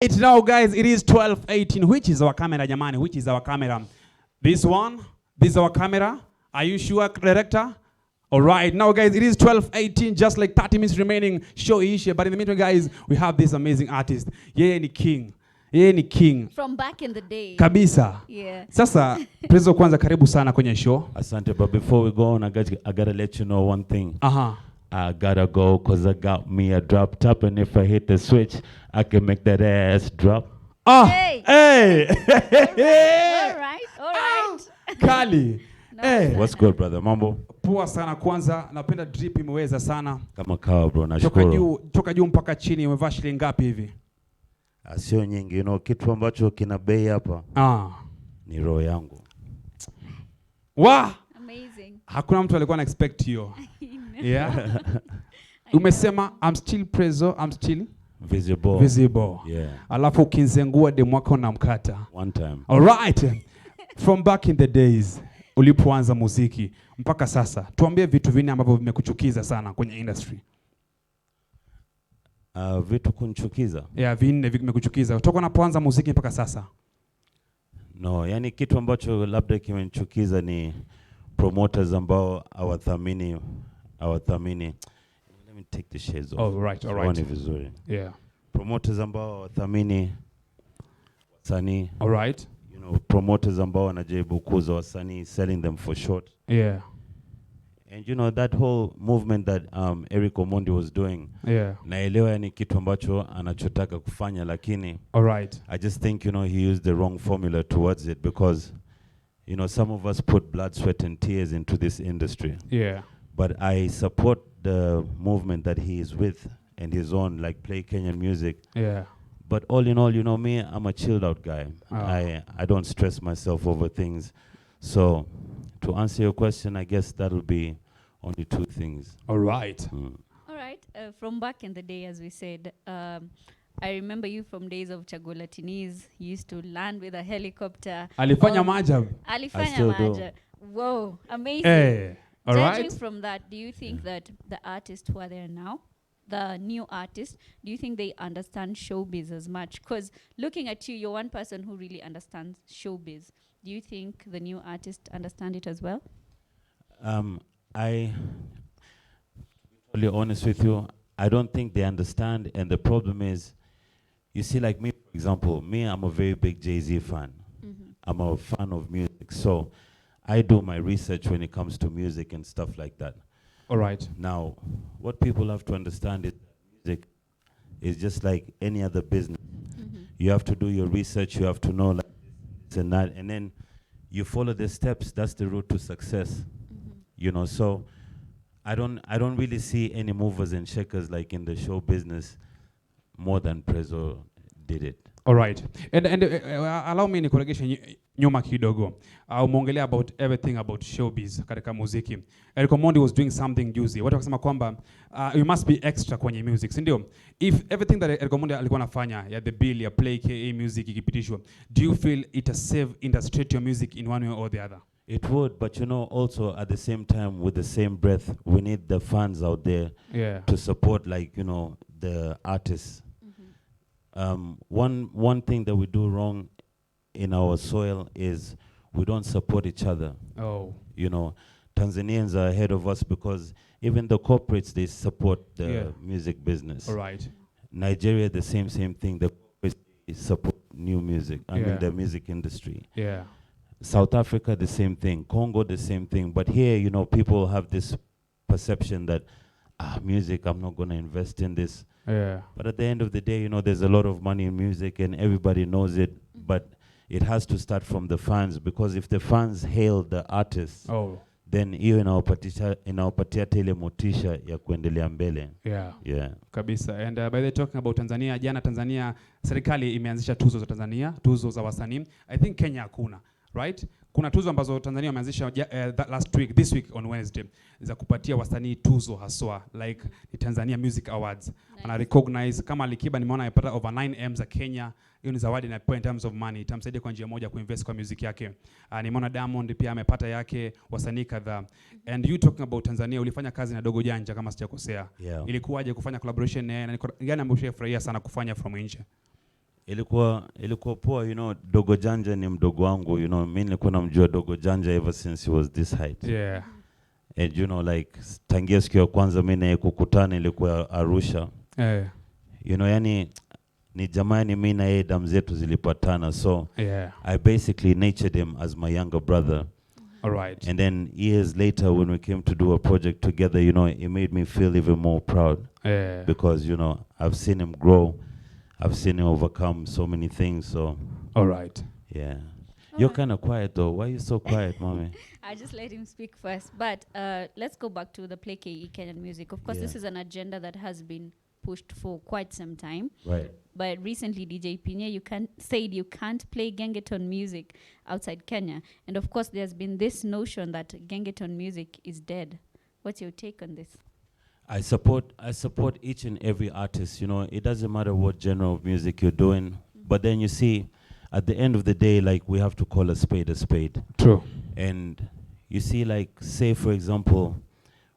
It's now, guys, it is 12:18. Which is our camera, jamani? Which is our camera? This one? This is our camera? Are you sure, director? All right. Now, guys, it is 12:18, just like 30 minutes remaining. Show issue. But in the meantime, guys, we have this amazing artist. Yeye ni king. Yeye ni king. From back in the day. Kabisa. Yeah. Sasa, Prezzo, kwanza karibu sana kwenye show. Asante, but before we go on, I gotta let you know one thing. I gotta go because I got me a drop top, and if I hit the switch, I can make that ass drop. Hey! Hey! All right. Kali. No. Hey. What's good, brother? Mambo? Poa sana kwanza. Napenda drip imeweza sana. Kama kawa, bro. Nashukuru. Toka juu mpaka chini umevaa shilingi ngapi hivi? Sio nyingi, you know, kitu ambacho kina bei hapa. Ni roho yangu. Amazing. Hakuna mtu alikuwa na expect hiyo. Yeah. Umesema I'm still Prezzo, I'm still visible. Yeah. Alafu ukinzengua demu wako na mkata. One time. All right. From back in the days ulipoanza muziki mpaka sasa, tuambie vitu vinne ambavyo vimekuchukiza sana kwenye industry. Vitu kunichukiza? Yeah, vinne vimekuchukiza kutoka unapoanza muziki mpaka sasa. No, yani kitu ambacho labda kimenichukiza ni promoters ambao hawathamini. Let me take the shades off. All right. Ni vizuri. Yeah. Promoters ambao hawathamini wasanii. All right. You know, promoters ambao wanajaribu kuuza wasanii, selling them for short. Yeah. And you know that whole movement that Eric Omondi was doing. Yeah. Naelewa ni kitu ambacho anachotaka kufanya, lakini all right. I just think, you know, he used the wrong formula towards it because, you know, some of us put blood, sweat and tears into this industry. Yeah. But I support the movement that he is with and his own, like play Kenyan music. Yeah. But all in all, you know me, I'm a chilled out guy. I don't stress myself over things. So to answer your question, I guess that'll be only two things. All right. All right. From back in the day, as we said, I remember you from days of Chagolatini's. You used to land with a helicopter. Alifanya maajabu. Alifanya maajabu. Whoa, amazing. Hey. All Judging right. from that, do you think that the artists who are there now, the new artists, do you think they understand showbiz as much? Because looking at you, you're one person who really understands showbiz. Do you think the new artists understand it as well? I, to be honest with you, I don't think they understand. And the problem is, you see, like me, for example, I'm a very big Jay-Z fan. I'm a fan of music. So I do my research when it comes to music and stuff like that. All right. Now, what people have to understand is music is just like any other business. You have to do your research. You have to know like this and that. And then you follow the steps. That's the route to success. You know, so I don't really see any movers and shakers like in the show business more than Prezzo did it. All right. And allow me ni kuregesha nyuma kidogo. Umeongelea about everything about showbiz katika muziki. Eric Omondi was doing something juicy. Watu wakasema kwamba you must be extra kwenye music, si ndio? If everything that Eric Omondi alikuwa anafanya, ya the bill, ya play KA music ikipitishwa, do you feel it has saved industry your music in one way or the other? It would, but you know, also at the same time, with the same breath, we need the fans out there to support, like, you know, the artists. One thing that we do wrong in our soil is we don't support each other. Oh. You know, Tanzanians are ahead of us because even the corporates, they support the music business. All right. Nigeria, the same thing. The corporates support new music. I mean, the music industry. Yeah. South Africa, the same thing. Congo, the same thing. But here, you know, people have this perception that, music, I'm not going to invest in this. Yeah. But at the end of the day, you know, there's a lot of money in music and everybody knows it. But it has to start from the fans, because if the fans hail the artists, then hiyo inawapatia ile motisha ya kuendelea mbele. Yeah. Kabisa. And by the way, talking about Tanzania, jana Tanzania, serikali imeanzisha tuzo za Tanzania, tuzo za wasanii. I think Kenya hakuna. Right? Kuna tuzo ambazo Tanzania wameanzisha this week on Wednesday za kupatia wasanii tuzo haswa, like the Tanzania Music Awards. Ana recognize kama Alikiba nimeona amepata over 9M za Kenya. Hiyo ni zawadi na in terms of money itamsaidia kwa njia moja kuinvest kwa music yake. Nimeona Diamond pia amepata yake, wasanii kadhaa. And you talking about Tanzania, ulifanya kazi na Dogo Janja kama sijakosea. Ilikuwaje kufanya collaboration na gani ambayo unafurahia sana kufanya from nje? Ilikuwa poa, you know, Dogo Janja ni mdogo wangu, you know, mimi nilikuwa namjua Dogo Janja ever since he was this height. Yeah. And you know, like, tangia siku ya kwanza mimi naye kukutana ilikuwa Arusha. Yeah. You know, yani, ni jamani mimi na yeye damu zetu zilipatana. So, Yeah. I basically nurtured him as my younger brother. All right. And then years later, when we came to do a project together, you know, it made me feel even more proud. Yeah. Because, you know, I've seen him grow. I've seen him overcome so many things. So, All right. yeah. All You're right. kind of quiet, though. Why are you so quiet, mommy? I just let him speak first. But let's go back to the Play KE Kenyan music. Of course, this Yeah. is an agenda that has been pushed for quite some time. Right. But recently, DJ Pina, said you can't play Gengetone music outside Kenya. And of course, there's been this notion that Gengetone music is dead. What's your take on this? I support each and every artist. You know, it doesn't matter what genre of music you're doing. But then you see, at the end of the day, like, we have to call a spade a spade. True. And you see, like, say, for example,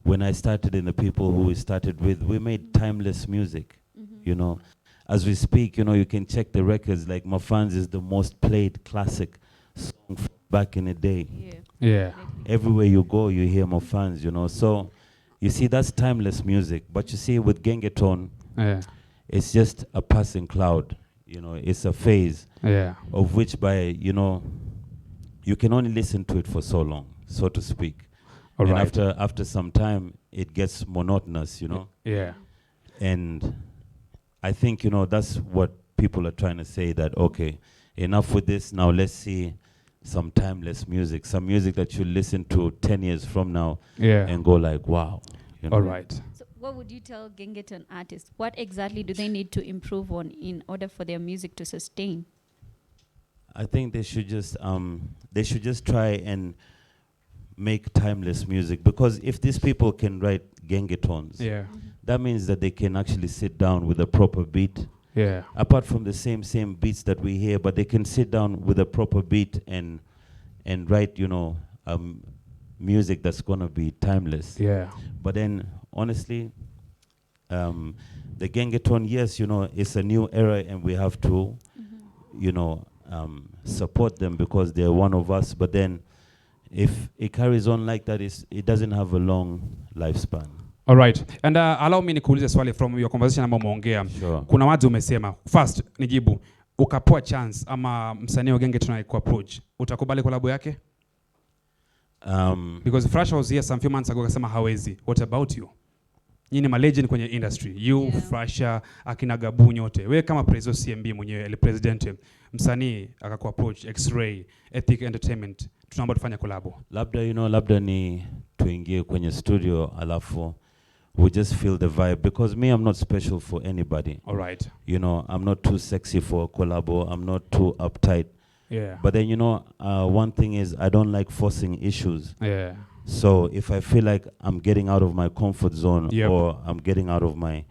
when I started in the people who we started with, we made timeless music, you know. As we speak, you know, you can check the records, like Mafans is the most played classic song from back in the day. Yeah. Yeah. Everywhere you go, you hear Mafans, you know. So, you see, that's timeless music. But you see, with Gengetone, Yeah. it's just a passing cloud, you know. It's a phase Yeah. of which by, you know, you can only listen to it for so long, so to speak. All And right. after some time, it gets monotonous, you know. Yeah. And I think, you know, that's what people are trying to say, that, okay, enough with this, now let's see some timeless music, some music that you listen to 10 years from now Yeah. and go like, wow. You know? All right. So what would you tell Gengetone artists? What exactly do they need to improve on in order for their music to sustain? I think they should just try and make timeless music, because if these people can write Gengetones, Yeah. that means that they can actually sit down with a proper beat, Yeah. apart from the same beats that we hear, but they can sit down with a proper beat and write, you know, music that's gonna be timeless. Yeah. But then, honestly, the Gengetone, yes, you know, it's a new era, and we have to, you know, support them because they're one of us. But then, if it carries on like that, it doesn't have a long lifespan. All right. And allow me nikuulize swali from your conversation ambayo umeongea. Sure. Kuna wazi umesema. First, nijibu. Ukapoa chance ama msanii wa Gengetone approach, utakubali collab yake? Because Fresh was here some few months ago akasema hawezi. What about you? Nyinyi ma legend kwenye industry. You, Yeah. Frasha, akina Gabu nyote. Wewe kama Prezzo CMB mwenyewe, ele president, msanii akakuapproach, X-Ray, Ethic Entertainment, tunaomba tufanye collab. Labda, you know, labda ni tuingie kwenye studio alafu we just feel the vibe, because me, I'm not special for anybody. All right. You know, I'm not too sexy for a collab. I'm not too uptight. Yeah. But then, you know, one thing is I don't like forcing issues. Yeah. So if I feel like I'm getting out of my comfort zone, Yep. or I'm getting out of my,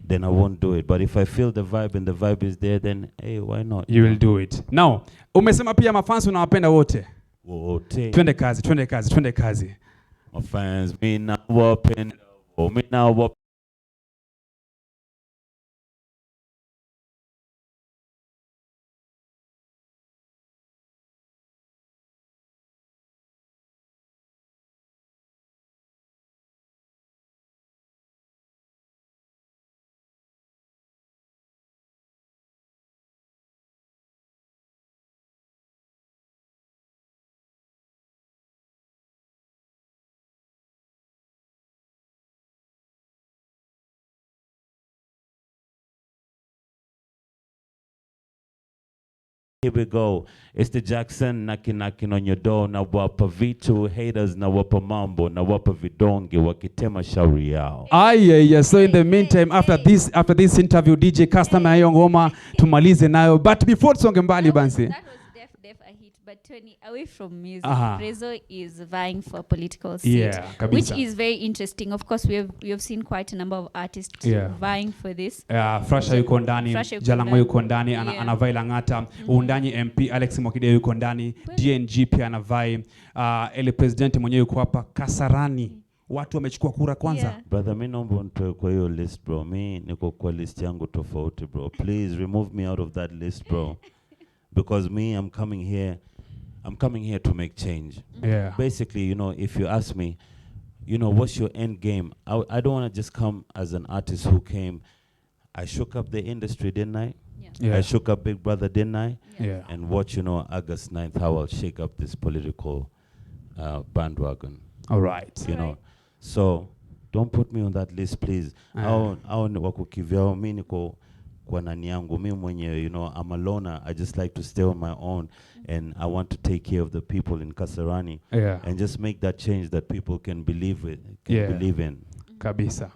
then I won't do it. But if I feel the vibe and the vibe is there, then hey, why not? You will do it. Now, umesema pia mafans unawapenda wote. Wote. Twende kazi. My fans, me now whopping, me now whopping. Here we go. It's the Jackson knocking on your door. Na wapa vitu haters, na wapa mambo, na wapa vidonge wakitema shauri yao. Yeah. So in the meantime, after this interview, DJ customer hiyo ngoma tumalize nayo. But before tusonge mbali bansi. That was def a hit. But Tony, away from music, Aha. Prezzo is vying for a political seat, Yeah, which kabisa. is very interesting. Of course, we have seen quite a number of artists Yeah. vying for this. Frasha yuko ndani, Frasha yuko Jalango ndani. yuko ndani, Yeah. anavai Lang'ata, Uundanyi MP Alex Mwakideu yuko ndani, Kweli. DNG pia anavai, ele president mwenyewe yuko hapa, Kasarani watu wamechukua kura kwanza. Yeah. Brother, mi naomba unitoe kwa hiyo list bro. Mi niko kwa list yangu tofauti bro. Please remove me out of that list bro. Because me, I'm coming here to make change. Yeah. Basically, you know, if you ask me, you know, what's your end game? I don't want to just come as an artist who came. I shook up the industry, didn't I? Yeah. Yeah. I shook up Big Brother, didn't I? Yeah. And watch, you know, August 9th, how I'll shake up this political bandwagon. All right. You know, Alright. so don't put me on that list, please. Au wako kivyao, mi niko kwa nani yangu, mi mwenyewe, you know, I'm a loner. I just like to stay on my own, and I want to take care of the people in Kasarani Yeah. and just make that change that people can believe in. Kabisa.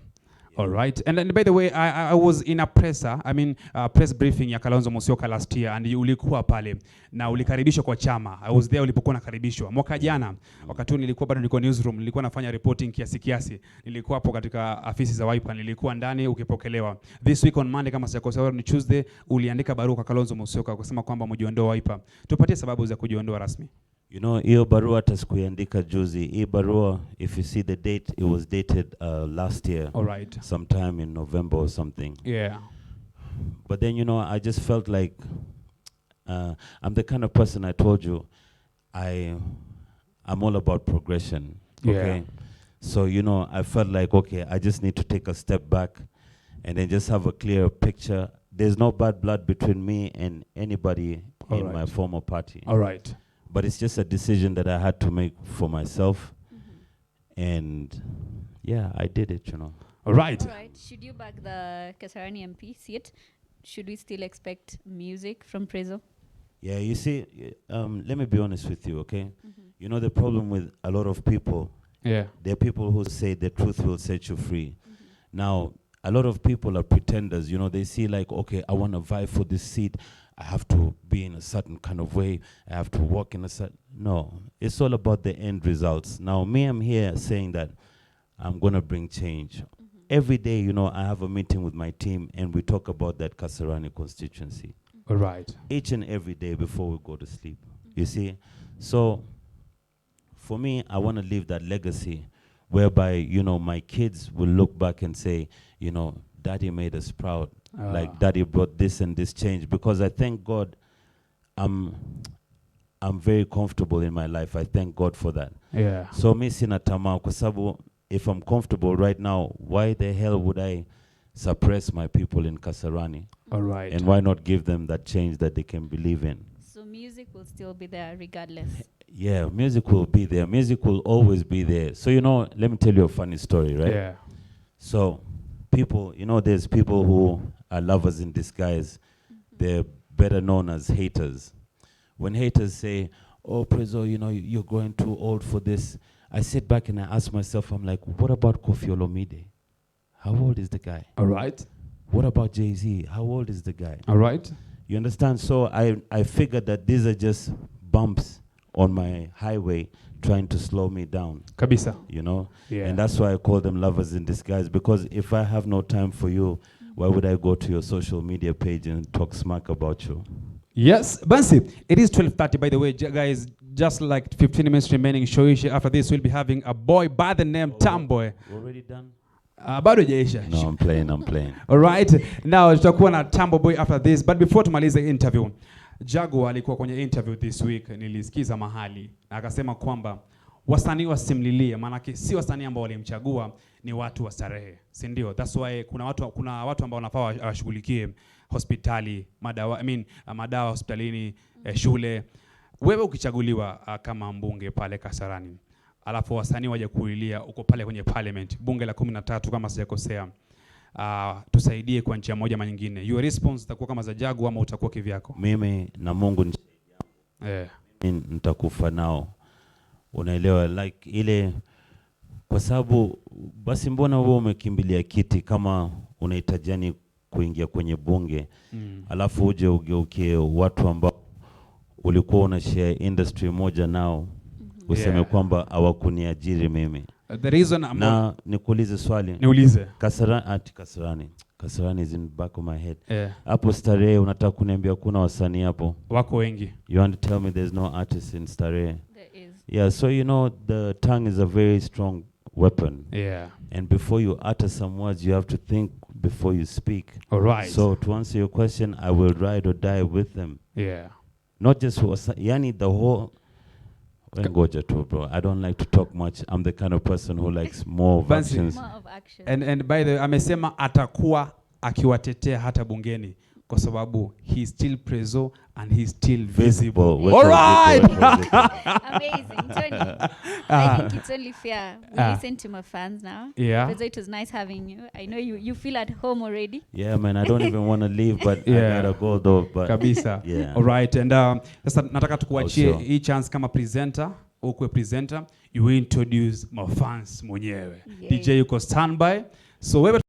All right. And then, by the way, I was in a press briefing ya Kalonzo Musyoka last year, and ulikuwa pale na ulikaribishwa kwa chama. I was there ulipokuwa nakaribishwa. Mwaka jana, wakati nilikuwa bado nilikuwa newsroom, nilikuwa nafanya reporting kiasi. Nilikuwa hapo katika afisi za Wiper, nilikuwa ndani ukipokelewa. This week on Monday, kama sijakosea, ni Tuesday, uliandika barua kwa Kalonzo Musyoka kusema kwamba mjiondoa Wiper. Tupatie sababu za kujiondoa rasmi. You know, hiyo barua hata sikuiandika juzi. Hii barua, if you see the date, it was dated last year. All right. Sometime in November or something. Yeah. But then, you know, I just felt like I'm the kind of person, I told you, I'm all about progression. Okay. Yeah. So, you know, I felt like, okay, I just need to take a step back and then just have a clear picture. There's no bad blood between me and anybody All in right. my former party. All right. But it's just a decision that I had to make for myself. And yeah, I did it, you know. All right. All right. Should you back the Kasarani MP seat? Should we still expect music from Prezzo? Yeah, you see, let me be honest with you, okay? You know the problem with a lot of people, Yeah. there are people who say the truth will set you free. Now, a lot of people are pretenders, you know, they see like, okay, I want to vie for this seat. I have to be in a certain kind of way. I have to walk in a certain... No, it's all about the end results. Now, me, I'm here saying that I'm going to bring change. Every day, you know, I have a meeting with my team and we talk about that Kasarani constituency. All right. Each and every day before we go to sleep. You see? So, for me, I want to leave that legacy whereby, you know, my kids will look back and say, you know, Daddy made us proud. Like Daddy brought this and this change. Because I thank God I'm very comfortable in my life. I thank God for that. Yeah. So mi sina tamaa kwa sababu if I'm comfortable right now, why the hell would I suppress my people in Kasarani? All right. And why not give them that change that they can believe in? So music will still be there regardless. Yeah, music will be there. Music will always be there. So, you know, let me tell you a funny story, right? Yeah. So, people, you know, there's people who are lovers in disguise. They're better known as haters. When haters say, oh, Prezzo, you know, you're growing too old for this, I sit back and I ask myself, I'm like, what about Kofi Olomide? How old is the guy? All right. What about Jay-Z? How old is the guy? All right. You understand? So I figured that these are just bumps on my highway trying to slow me down, Kabisa. you know? Yeah. And that's why I call them lovers in disguise, because if I have no time for you, why would I go to your social media page and talk smack about you? Yes, Bansi, it is 12:30, by the way, guys. Just like 15 minutes remaining. Shoishi. After this, we'll be having a boy by the name Tamboy. Already done? Bado jaisha. No, I'm playing. All right. Now tutakuwa na Tambo Boy after this, but before tumalize interview, Jaguar alikuwa kwenye interview this week, nilisikiza mahali na akasema kwamba wasanii wasimlilie, maana si wasanii ambao walimchagua, ni watu wa starehe, si ndio? That's why kuna watu ambao wanafaa washughulikie hospitali, madawa hospitalini, shule. Wewe ukichaguliwa kama mbunge pale Kasarani, alafu wasanii waje kulilia uko pale kwenye parliament, bunge la 13 kama sijakosea, tusaidie kwa njia moja ama nyingine. Your response itakuwa kama za Jaguar ama utakuwa kivyako? Mimi na Mungu mimi nitakufa nao. Unaelewa, like ile, kwa sababu basi mbona wewe umekimbilia kiti kama unahitajani kuingia kwenye bunge, alafu uje ugeukie watu ambao ulikuwa una share industry moja nao, useme kwamba hawakuniajiri mimi. The reason na nikuulize swali. Niulize. Kasarani is in back of my head. Hapo Yeah. Starehe unataka kuniambia kuna wasanii hapo? Wako wengi. You want to tell me there's no artists in Starehe? There is. Yeah, so you know the tongue is a very strong weapon. Yeah. And before you utter some words, you have to think before you speak. All right. So to answer your question, I will ride or die with them. Yeah. Not just yani the whole. Ngoja tu, bro. I don't like to talk much. I'm the kind of person who likes more of actions. More of action. And by the way, amesema atakuwa akiwatetea hata bungeni kwa sababu he's still Prezzo and he's still visible. All right. Amazing, Tony. I think it's only fair. We listen to my fans now. Yeah. Prezzo, it was nice having you. I know you feel at home already. Yeah, man. I don't even want to leave, but I gotta go though. But kabisa. Yeah. All right. And sasa nataka tukuachie Also, hii chance kama presenter, ukwe presenter, you introduce my fans mwenyewe. Yeah. DJ yuko standby. So wewe